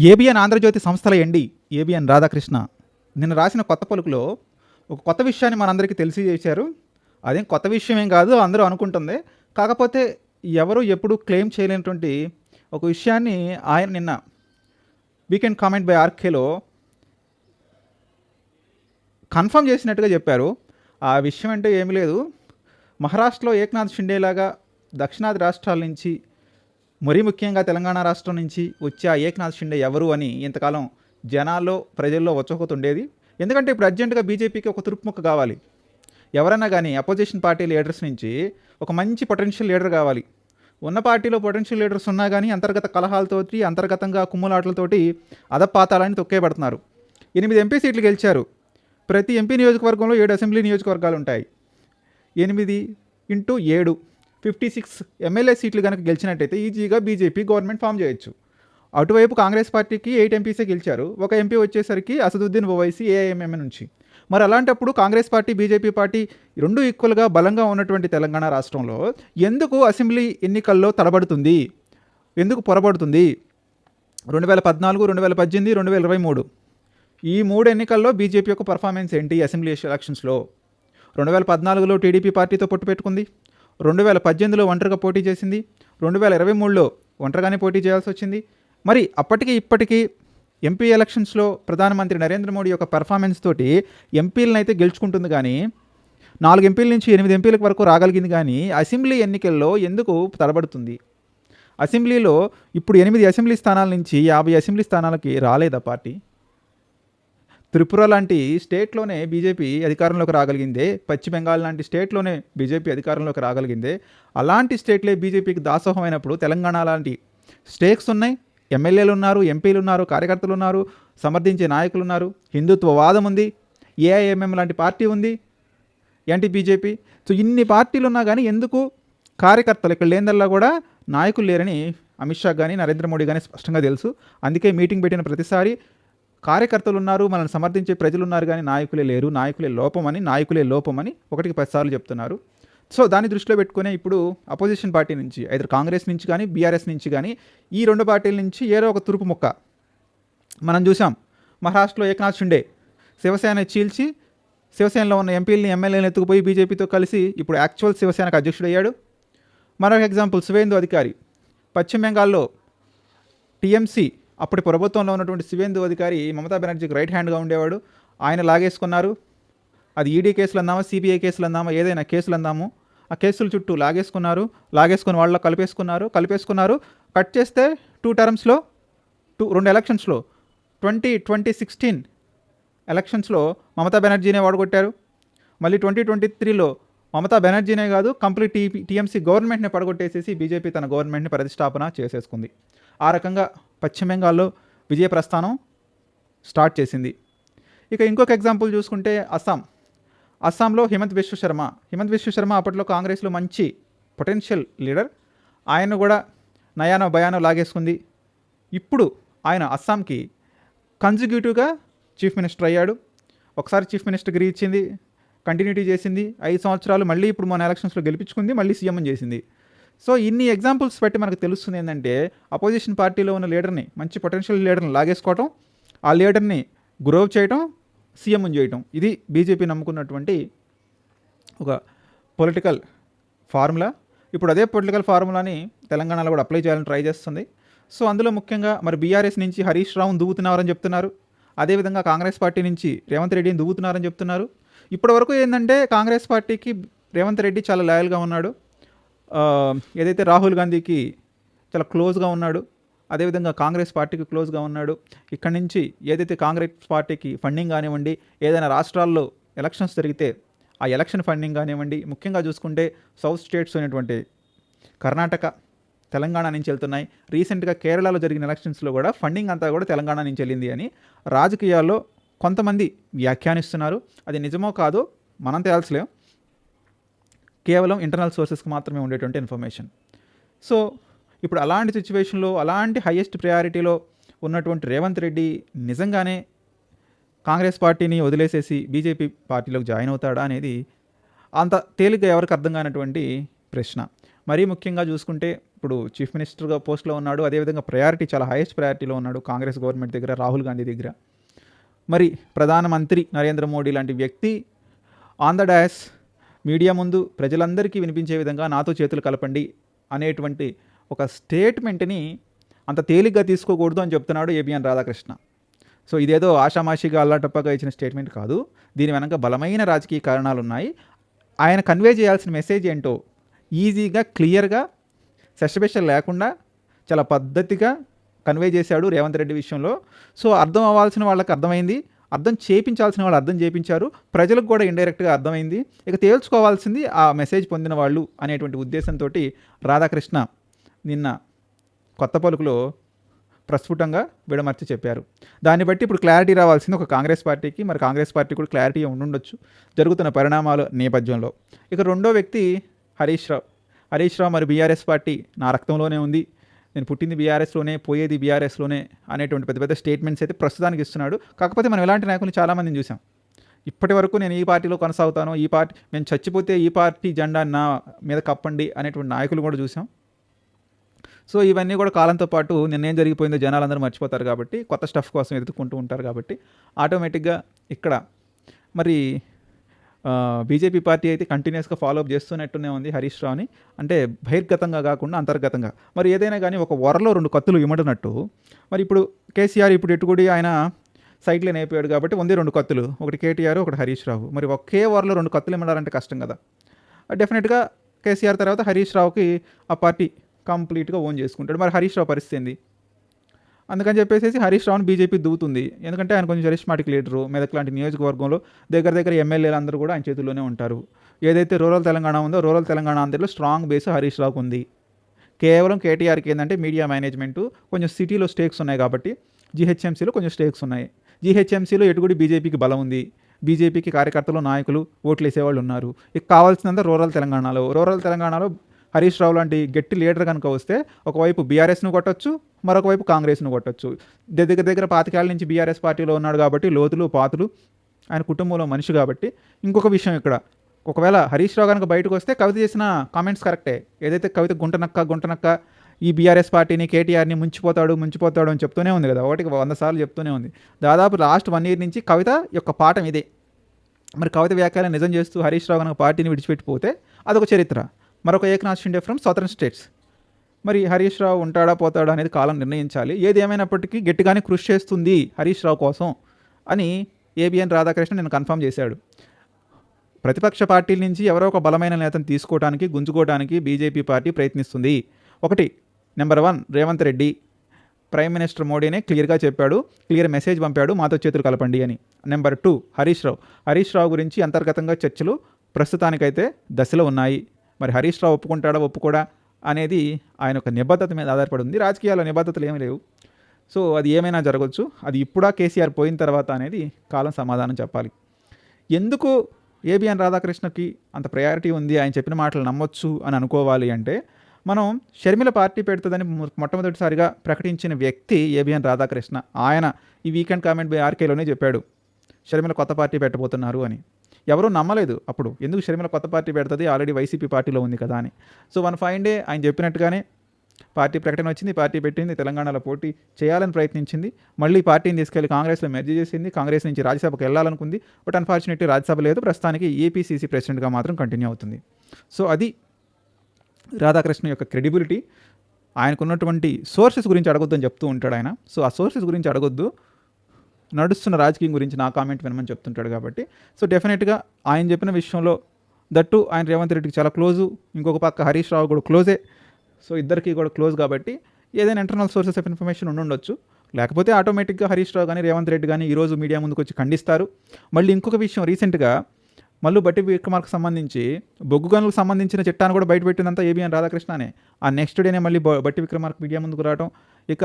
ABN Andhra Jyothi సంస్థల ఎండి ABN Radhakrishna నిన్న రాసిన కొత్త పలుకులో ఒక కొత్త విషయాన్ని మనందరికీ తెలియజేశారు. అదేం కొత్త విషయం ఏం కాదు, అందరూ అనుకుంటుంది. కాకపోతే ఎవరు ఎప్పుడు క్లెయిమ్ చేయలేనటువంటి ఒక విషయాన్ని ఆయన నిన్న వీకెండ్ కామెంట్ బై ఆర్కేలో కన్ఫర్మ్ చేసినట్టుగా చెప్పారు. ఆ విషయం అంటే ఏమీ లేదు, మహారాష్ట్రలో ఏక్నాథ్ షిండే లాగా దక్షిణాది రాష్ట్రాల నుంచి, మరీ ముఖ్యంగా తెలంగాణ రాష్ట్రం నుంచి వచ్చే ఆ ఏక్నాథ్ షిండే ఎవరు అని ఇంతకాలం జనాల్లో ప్రజల్లో వచ్చకపోతు ఉండేది. ఎందుకంటే ఇప్పుడు అర్జెంటుగా బీజేపీకి ఒక తురుపుముక్క కావాలి. ఎవరైనా కానీ అపోజిషన్ పార్టీ లీడర్స్ నుంచి ఒక మంచి పొటెన్షియల్ లీడర్ కావాలి. ఉన్న పార్టీలో పొటెన్షియల్ లీడర్స్ ఉన్నా కానీ అంతర్గత కలహాలతోటి, అంతర్గతంగా కుమ్ములాటలతోటి అదపాతాలని తొక్కేబడుతున్నారు. 8 ఎంపీ సీట్లు గెలిచారు. ప్రతి ఎంపీ నియోజకవర్గంలో 7 అసెంబ్లీ నియోజకవర్గాలు ఉంటాయి. 8x7 56 ఎమ్మెల్యే సీట్లు కనుక గెలిచినట్టయితే ఈజీగా బీజేపీ గవర్నమెంట్ ఫామ్ చేయొచ్చు. అటువైపు కాంగ్రెస్ పార్టీకి 8 ఎంపీసే గెలిచారు. ఒక ఎంపీ వచ్చేసరికి అసదుద్దీన్ ఓవైసీ ఏఐఎంఎం నుంచి. మరి అలాంటప్పుడు కాంగ్రెస్ పార్టీ, బీజేపీ పార్టీ రెండు ఈక్వల్గా బలంగా ఉన్నటువంటి తెలంగాణ రాష్ట్రంలో ఎందుకు అసెంబ్లీ ఎన్నికల్లో తడబడుతుంది, ఎందుకు పొరబడుతుంది? 2014, 2018, 2023 ఈ 3 ఎన్నికల్లో బీజేపీ యొక్క పర్ఫార్మెన్స్ ఏంటి? అసెంబ్లీ ఎలక్షన్స్లో 2014లో టీడీపీ పార్టీతో పొట్టు పెట్టుకుంది, 2018లో ఒంటరిగా పోటీ చేసింది, 2023లో ఒంటరిగానే పోటీ చేయాల్సి వచ్చింది. మరి అప్పటికి ఇప్పటికీ ఎంపీ ఎలక్షన్స్లో ప్రధానమంత్రి నరేంద్ర మోడీ యొక్క పెర్ఫార్మెన్స్ తోటి ఎంపీలను అయితే గెలుచుకుంటుంది, కానీ 4 ఎంపీల నుంచి 8 ఎంపీల వరకు రాగలిగింది. కానీ అసెంబ్లీ ఎన్నికల్లో ఎందుకు తడబడుతుంది? అసెంబ్లీలో ఇప్పుడు 8 అసెంబ్లీ స్థానాల నుంచి 50 అసెంబ్లీ స్థానాలకి రాలేదా పార్టీ? త్రిపుర లాంటి స్టేట్లోనే బీజేపీ అధికారంలోకి రాగలిగిందే, పశ్చిమ బెంగాల్ లాంటి స్టేట్లోనే బీజేపీ అధికారంలోకి రాగలిగిందే. అలాంటి స్టేట్లే బీజేపీకి దాసోహమైనప్పుడు తెలంగాణ లాంటి స్టేక్స్ ఉన్నాయి, ఎమ్మెల్యేలు ఉన్నారు, ఎంపీలు ఉన్నారు, కార్యకర్తలు ఉన్నారు, సమర్థించే నాయకులు ఉన్నారు, హిందుత్వవాదం ఉంది, ఏఐఎంఎం లాంటి పార్టీ ఉంది, యాంటీ బీజేపీ. సో ఇన్ని పార్టీలు ఉన్నా కానీ ఎందుకు కార్యకర్తలు ఇక్కడ లేనిదల్లా కూడా నాయకులు లేరని అమిత్ షా కానీ నరేంద్ర మోడీ కానీ స్పష్టంగా తెలుసు. అందుకే మీటింగ్ పెట్టిన ప్రతిసారి కార్యకర్తలు ఉన్నారు, మనల్ని సమర్థించే ప్రజలు ఉన్నారు, కానీ నాయకులే లేరు, నాయకులే లోపమని 1కి 10 సార్లు చెప్తున్నారు. సో దాన్ని దృష్టిలో పెట్టుకునే ఇప్పుడు అపోజిషన్ పార్టీ నుంచి, అయితే కాంగ్రెస్ నుంచి కానీ బీఆర్ఎస్ నుంచి కానీ ఈ 2 పార్టీల నుంచి ఏదో ఒక తురుపు ముక్క మనం చూసాం. మహారాష్ట్రలో ఏక్నాథ్ షిండే శివసేన చీల్చి శివసేనలో ఉన్న ఎంపీలని, ఎమ్మెల్యేలను ఎత్తుకుపోయి బీజేపీతో కలిసి ఇప్పుడు యాక్చువల్ శివసేనకు అధ్యక్షుడయ్యాడు. మరొక ఎగ్జాంపుల్ శివేందు అధికారి, పశ్చిమ బెంగాల్లో టీఎంసీ అప్పటి ప్రభుత్వంలో ఉన్నటువంటి శివేందు అధికారి మమతా బెనర్జీకి రైట్ హ్యాండ్గా ఉండేవాడు. ఆయన లాగేసుకున్నారు. అది ఈడీ కేసులు అందామా, సిబిఐ కేసులు అందామా, ఏదైనా కేసులు అందాము, ఆ కేసుల చుట్టూ లాగేసుకుని వాళ్ళ కలిపేసుకున్నారు. కట్ చేస్తే 2 టర్మ్స్లో 2 ఎలక్షన్స్లో 2016 ఎలక్షన్స్లో మమతా బెనర్జీనే ఓడగొట్టారు. మళ్ళీ 2023లో మమతా బెనర్జీనే కాదు, కంప్లీట్ టీఎంసీ గవర్నమెంట్ని పడగొట్టేసేసి బీజేపీ తన గవర్నమెంట్ని ప్రతిష్టాపన చేసేసుకుంది. ఆ రకంగా పశ్చిమ బెంగాల్లో విజయ ప్రస్థానం స్టార్ట్ చేసింది. ఇక ఇంకొక ఎగ్జాంపుల్ చూసుకుంటే అస్సాంలో హిమంత్ విశ్వ శర్మ అప్పట్లో కాంగ్రెస్లో మంచి పొటెన్షియల్ లీడర్. ఆయన కూడా నయానో భయానో లాగేసుకుంది. ఇప్పుడు ఆయన అస్సాంకి కన్సిక్యూటివ్గా చీఫ్ మినిస్టర్ అయ్యాడు. ఒకసారి చీఫ్ మినిస్టర్గిరి ఇచ్చింది, కంటిన్యూటీ చేసింది 5 సంవత్సరాలు, మళ్ళీ ఇప్పుడు మన ఎలక్షన్స్లో గెలిపించుకుంది, మళ్ళీ సీఎం చేసింది. సో ఇన్ని ఎగ్జాంపుల్స్ బట్టి మనకు తెలుస్తుంది ఏంటంటే అపోజిషన్ పార్టీలో ఉన్న లీడర్ని, మంచి పొటెన్షియల్ లీడర్ని లాగేసుకోవటం, ఆ లీడర్ని గ్రోవ్ చేయటం, సీఎం చేయటం, ఇది బీజేపీ నమ్ముకున్నటువంటి ఒక పొలిటికల్ ఫార్ములా. ఇప్పుడు అదే పొలిటికల్ ఫార్ములాని తెలంగాణలో కూడా అప్లై చేయాలని ట్రై చేస్తుంది. సో అందులో ముఖ్యంగా మరి బీఆర్ఎస్ నుంచి హరీష్ రావును దువ్వుతున్నారని చెప్తున్నారు. అదేవిధంగా కాంగ్రెస్ పార్టీ నుంచి రేవంత్ రెడ్డిని దువ్వుతున్నారని చెప్తున్నారు. ఇప్పటి వరకు ఏంటంటే కాంగ్రెస్ పార్టీకి రేవంత్ రెడ్డి చాలా లాయల్గా ఉన్నాడు, ఏదైతే రాహుల్ గాంధీకి చాలా క్లోజ్గా ఉన్నాడు, అదేవిధంగా కాంగ్రెస్ పార్టీకి క్లోజ్గా ఉన్నాడు. ఇక్కడి నుంచి ఏదైతే కాంగ్రెస్ పార్టీకి ఫండింగ్ కానివ్వండి, ఏదైనా రాష్ట్రాల్లో ఎలక్షన్స్ జరిగితే ఆ ఎలక్షన్ ఫండింగ్ కానివ్వండి, ముఖ్యంగా చూసుకుంటే సౌత్ స్టేట్స్ అయినటువంటి కర్ణాటక, తెలంగాణ నుంచి వెళ్తున్నాయి. రీసెంట్గా కేరళలో జరిగిన ఎలక్షన్స్లో కూడా ఫండింగ్ అంతా కూడా తెలంగాణ నుంచి వెళ్ళింది అని రాజకీయాల్లో కొంతమంది వ్యాఖ్యానిస్తున్నారు. అది నిజమో కాదో మనం తేల్చలేం, కేవలం ఇంటర్నల్ సోర్సెస్కి మాత్రమే ఉండేటువంటి ఇన్ఫర్మేషన్. సో ఇప్పుడు అలాంటి సిచ్యువేషన్లో, అలాంటి హైయెస్ట్ ప్రయారిటీలో ఉన్నటువంటి రేవంత్ రెడ్డి నిజంగానే కాంగ్రెస్ పార్టీని వదిలేసేసి బీజేపీ పార్టీలోకి జాయిన్ అవుతాడా అనేది అంత తేలిగ్గా ఎవరికి అర్థం కానటువంటి ప్రశ్న. మరీ ముఖ్యంగా చూసుకుంటే ఇప్పుడు చీఫ్ మినిస్టర్గా పోస్ట్లో ఉన్నాడు. అదేవిధంగా ప్రయారిటీ చాలా హైయెస్ట్ ప్రయారిటీలో ఉన్నాడు కాంగ్రెస్ గవర్నమెంట్ దగ్గర, రాహుల్ గాంధీ దగ్గర. మరి ప్రధానమంత్రి నరేంద్ర మోడీ లాంటి వ్యక్తి ఆన్ ద డాష్ మీడియా ముందు ప్రజలందరికీ వినిపించే విధంగా నాతో చేతులు కలపండి అనేటువంటి ఒక స్టేట్మెంట్ని అంత తేలిగ్గా తీసుకోకూడదు అని చెప్తున్నాడు ఏబిఎన్ రాధాకృష్ణ. సో ఇదేదో ఆషామాషిగా అల్లాటప్పగా ఇచ్చిన స్టేట్మెంట్ కాదు. దీని వెనక బలమైన రాజకీయ కారణాలు ఉన్నాయి. ఆయన కన్వే చేయాల్సిన మెసేజ్ ఏంటో ఈజీగా, క్లియర్గా, సెషబెషల్ లేకుండా చాలా పద్ధతిగా కన్వే చేశాడు రేవంత్ రెడ్డి విషయంలో. సో అర్థం అవ్వాల్సిన వాళ్ళకి అర్థమైంది, అర్థం చేయించాల్సిన వాళ్ళు అర్థం చేయించారు, ప్రజలకు కూడా ఇండైరెక్ట్గా అర్థమైంది. ఇక తేల్చుకోవాల్సింది ఆ మెసేజ్ పొందిన వాళ్ళు అనేటువంటి ఉద్దేశంతో రాధాకృష్ణ నిన్న కొత్త పలుకులో ప్రస్ఫుటంగా విడమర్చి చెప్పారు. దాన్ని బట్టి ఇప్పుడు క్లారిటీ రావాల్సింది ఒక కాంగ్రెస్ పార్టీకి. మరి కాంగ్రెస్ పార్టీ కూడా క్లారిటీ ఉండుండొచ్చు జరుగుతున్న పరిణామాల నేపథ్యంలో. ఇక రెండో వ్యక్తి హరీష్ రావు మరి బీఆర్ఎస్ పార్టీ నా రక్తంలోనే ఉంది, నేను పుట్టింది బీఆర్ఎస్లోనే, పోయేది బీఆర్ఎస్లోనే అనేటువంటి పెద్ద పెద్ద స్టేట్మెంట్స్ అయితే ప్రస్తుతానికి ఇస్తున్నాడు. కాకపోతే మనం ఇలాంటి నాయకులు చాలామందిని చూసాం. ఇప్పటి వరకు నేను ఈ పార్టీలో కొనసాగుతాను, ఈ పార్టీ మేము చచ్చిపోతే ఈ పార్టీ జెండా నా మీద కప్పండి అనేటువంటి నాయకులు కూడా చూసాం. సో ఇవన్నీ కూడా కాలంతో పాటు నిన్నేం జరిగిపోయిందో జనాలందరూ మర్చిపోతారు కాబట్టి, కొత్త స్టఫ్ కోసం ఎదుర్కొంటూ ఉంటారు కాబట్టి ఆటోమేటిక్గా ఇక్కడ మరి బీజేపీ పార్టీ అయితే కంటిన్యూస్గా ఫాలోఅప్ చేస్తున్నట్టునే ఉంది హరీష్ రావుని. అంటే బహిర్గతంగా కాకుండా అంతర్గతంగా. మరి ఏదైనా కానీ ఒక వరలో రెండు కత్తులు ఇమ్మడినట్టు మరి ఇప్పుడు కేసీఆర్ ఇప్పుడు ఎట్టుకుడి ఆయన సైట్లే అయిపోయాడు కాబట్టి ఉంది రెండు కత్తులు, ఒకటి కేటీఆర్, ఒకటి హరీష్ రావు. మరి ఒకే వరలో రెండు కత్తులు ఇమ్మడాలంటే కష్టం కదా. డెఫినెట్గా కేసీఆర్ తర్వాత హరీష్ రావుకి ఆ పార్టీ కంప్లీట్గా ఓన్ చేసుకుంటాడు. మరి హరీష్ రావు పరిస్థితి ఏంది? అందుకని చెప్పేసి హరీష్ రావుని బీజేపీ దువ్వుతుంది. ఎందుకంటే ఆయన కొంచెం చరిస్మాటిక్ లీడరు. మెదక్ లాంటి నియోజకవర్గంలో దగ్గర ఎమ్మెల్యేలు అందరూ కూడా ఆయన చేతుల్లోనే ఉంటారు. ఏదైతే రూరల్ తెలంగాణ ఉందో రూరల్ తెలంగాణ అందరిలో స్ట్రాంగ్ బేస్ హరీష్ రావుకు ఉంది. కేవలం కేటీఆర్కి ఏంటంటే మీడియా మేనేజ్మెంటు, కొంచెం సిటీలో స్టేక్స్ ఉన్నాయి కాబట్టి జీహెచ్ఎంసీలో కొంచెం స్టేక్స్ ఉన్నాయి. జీహెచ్ఎంసీలో ఎటుగుడి బీజేపీకి బలం ఉంది. బీజేపీకి కార్యకర్తలు, నాయకులు, ఓట్లు వేసేవాళ్ళు ఉన్నారు. ఇక కావాల్సినంత రూరల్ తెలంగాణలో హరీష్ రావు లాంటి గట్టి లీడర్ కనుక వస్తే ఒకవైపు బీఆర్ఎస్ను కొట్టచ్చు, మరొక వైపు కాంగ్రెస్ను కొట్టచ్చు. దగ్గర 25 ఏళ్ళ నుంచి బీఆర్ఎస్ పార్టీలో ఉన్నాడు కాబట్టి లోతులు పాతులు ఆయన కుటుంబంలో మనిషి కాబట్టి. ఇంకొక విషయం ఇక్కడ, ఒకవేళ హరీష్ రావు కనుక బయటకు వస్తే కవిత చేసిన కామెంట్స్ కరెక్టే. ఏదైతే కవిత గుంటనక్క ఈ బీఆర్ఎస్ పార్టీని, కేటీఆర్ని ముంచిపోతాడు అని చెప్తూనే ఉంది కదా, ఒకటికి 100 సార్లు చెప్తూనే ఉంది. దాదాపు లాస్ట్ 1 year నుంచి కవిత యొక్క పాఠం ఇదే. మరి కవిత వ్యాఖ్యలను నిజం చేస్తూ హరీష్ రావు కనుక పార్టీని విడిచిపెట్టిపోతే అదొక చరిత్ర. మరొక Eknath Shinde from southern states. మరి హరీష్ రావు ఉంటాడా పోతాడా అనేది కాలం నిర్ణయించాలి. ఏది ఏమైనప్పటికీ గట్టిగానే కృషి చేస్తుంది హరీష్ రావు కోసం అని ఏబిఎన్ రాధాకృష్ణ నేను కన్ఫర్మ్ చేశాడు. ప్రతిపక్ష పార్టీల నుంచి ఎవరో ఒక బలమైన నేతను తీసుకోవడానికి, గుంజుకోవడానికి బీజేపీ పార్టీ ప్రయత్నిస్తుంది. ఒకటి, number 1 Revanth Reddy prime minister మోడీనే క్లియర్గా చెప్పాడు, క్లియర్ మెసేజ్ పంపాడు, మాతో చేతులు కలపండి అని. నెంబర్ 2 హరీష్ రావు గురించి అంతర్గతంగా చర్చలు ప్రస్తుతానికైతే దశలో ఉన్నాయి. మరి హరీష్ రావు ఒప్పుకోడా అనేది ఆయన ఒక నిబద్ధత మీద ఆధారపడి ఉంది. రాజకీయాల్లో నిబద్ధతలు ఏమీ లేవు. సో అది ఏమైనా జరగవచ్చు. అది ఇప్పుడా కేసీఆర్ పోయిన తర్వాత అనేది కాలం సమాధానం చెప్పాలి. ఎందుకు ఏబిఎన్ రాధాకృష్ణకి అంత ప్రయారిటీ ఉంది, ఆయన చెప్పిన మాటలు నమ్మొచ్చు అని అనుకోవాలి అంటే, మనం షర్మిల పార్టీ పెడుతుందని మొట్టమొదటిసారిగా ప్రకటించిన వ్యక్తి ఏబిఎన్ రాధాకృష్ణ. ఆయన ఈ వీకెండ్ కామెంట్ బై ఆర్కేలోనే చెప్పాడు షర్మిల కొత్త పార్టీ పెట్టబోతున్నారు అని. ఎవరూ నమ్మలేదు అప్పుడు, ఎందుకు షర్మిల కొత్త పార్టీ పెడుతుంది, ఆల్రెడీ వైసీపీ పార్టీలో ఉంది కదా అని. సో 1 fine day ఆయన చెప్పినట్టుగానే పార్టీ ప్రకటన వచ్చింది, పార్టీ పెట్టింది, తెలంగాణలో పోటీ చేయాలని ప్రయత్నించింది, మళ్ళీ పార్టీని తీసుకెళ్లి కాంగ్రెస్లో మెర్జ్ చేసింది, కాంగ్రెస్ నుంచి రాజ్యసభకు వెళ్ళాలనుకుంది. బట్ అన్ఫార్చునేట్లీ రాజ్యసభ లేదు, ప్రస్తుతానికి ఏపీసీసీ ప్రెసిడెంట్గా మాత్రం కంటిన్యూ అవుతుంది. సో అది రాధాకృష్ణ యొక్క క్రెడిబిలిటీ. ఆయనకున్నటువంటి సోర్సెస్ గురించి అడగొద్దని చెప్తూ ఉంటాడు ఆయన. సో ఆ సోర్సెస్ గురించి అడగొద్దు, నడుస్తున్న రాజకీయం గురించి నా కామెంట్ వినమని చెప్తుంటాడు కాబట్టి. సో డెఫినెట్గా ఆయన చెప్పిన విషయంలో దట్టు ఆయన రేవంత్ రెడ్డికి చాలా క్లోజు, ఇంకొక పక్క హరీష్ రావు కూడా క్లోజే. సో ఇద్దరికి కూడా క్లోజ్ కాబట్టి ఏదైనా ఇంటర్నల్ సోర్సెస్ ఆఫ్ ఇన్ఫర్మేషన్ ఉండొచ్చు. లేకపోతే ఆటోమేటిక్గా హరీష్ రావు కానీ రేవంత్ రెడ్డి కానీ ఈరోజు మీడియా ముందుకు వచ్చి ఖండిస్తారు. మళ్ళీ ఇంకొక విషయం, రీసెంట్గా బట్టి విక్రమార్కు సంబంధించి బొగ్గు గనులకు సంబంధించిన చట్టాన్ని కూడా బయటపెట్టిందంతా ఏబిఎన్ రాధాకృష్ణనే. ఆ నెక్స్ట్ డేనే మళ్ళీ బట్టి విక్రమార్కు మీడియా ముందుకు రావడం. ఇక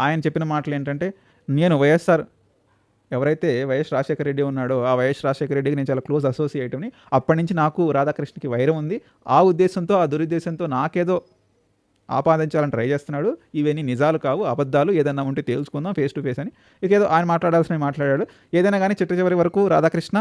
ఆయన చెప్పిన మాటలు ఏంటంటే, నేను ఎవరైతే వైఎస్ రాజశేఖర రెడ్డి ఉన్నాడో ఆ వైఎస్ రాజశేఖర రెడ్డికి నేను చాలా క్లోజ్ అసోసియేట్ని, అప్పటి నుంచి నాకు రాధాకృష్ణకి వైరం ఉంది, ఆ ఉద్దేశంతో ఆ దురుద్దేశంతో నాకేదో ఆపాదించాలని ట్రై చేస్తున్నాడు, ఇవన్నీ నిజాలు కావు, అబద్ధాలు, ఏదైనా ఉంటే తేల్చుకుందాం ఫేస్ టు ఫేస్ అని. ఇకేదో ఆయన మాట్లాడాల్సినవి మాట్లాడాడు. ఏదైనా కానీ చివరి వరకు రాధాకృష్ణ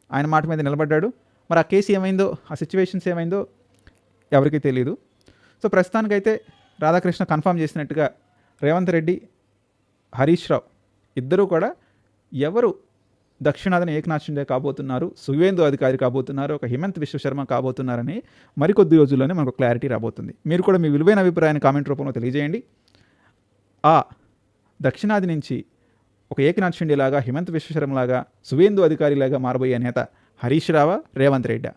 ఆయన మాట మీద నిలబడ్డాడు. మరి ఆ కేసు ఏమైందో, ఆ సిచ్యువేషన్స్ ఏమైందో ఎవరికీ తెలియదు. సో ప్రస్తుతానికైతే రాధాకృష్ణ కన్ఫర్మ్ చేసినట్టుగా రేవంత్ రెడ్డి, హరీష్ రావు ఇద్దరూ కూడా ఎవరు దక్షిణాదిన ఏకనాథ్ షిండే కాబోతున్నారు, సువేందు అధికారి కాబోతున్నారు, ఒక హిమంత్ విశ్వశర్మ కాబోతున్నారని మరికొద్ది రోజుల్లోనే మనకు క్లారిటీ రాబోతుంది. మీరు కూడా మీ విలువైన అభిప్రాయాన్ని కామెంట్ రూపంలో తెలియజేయండి. ఆ దక్షిణాది నుంచి ఒక ఏకనాథ్ షిండే లాగా, హిమంత్ విశ్వశర్మ లాగా, సువేందు అధికారి లాగా మారబోయే నేత హరీష్ రావా, రేవంత్ రెడ్డా?